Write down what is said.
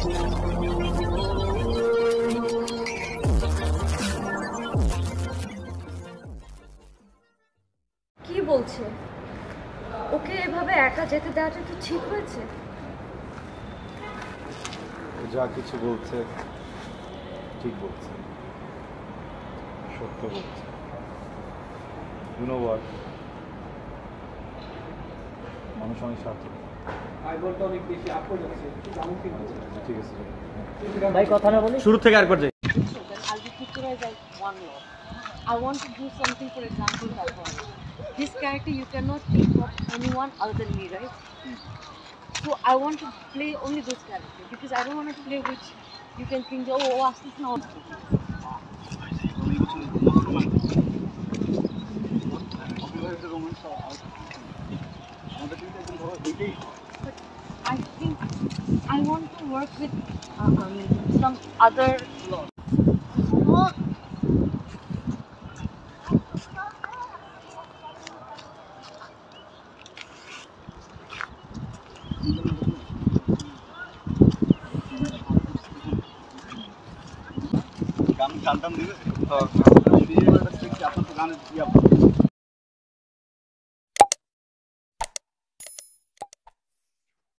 কি বলছে? ওকে এভাবে একা যেতে দেওয়াটা তো ঠিক হয়েছে? যা কিছু বলছে ঠিক বলছে, সত্য বলছে। You know what? মানুষ অনেক স্বার্থ। ঠিক আছে ভাই, কথা না বলি শুরু থেকে আরেকবার যাই। I want to do something, for example, this character you cannot think of anyone other than me, right? So I want to play only this character because I don't want to play which you can think, oh, ask this now. But I think I want to work with some other law. গান টান দিবে? আপনার তো গানের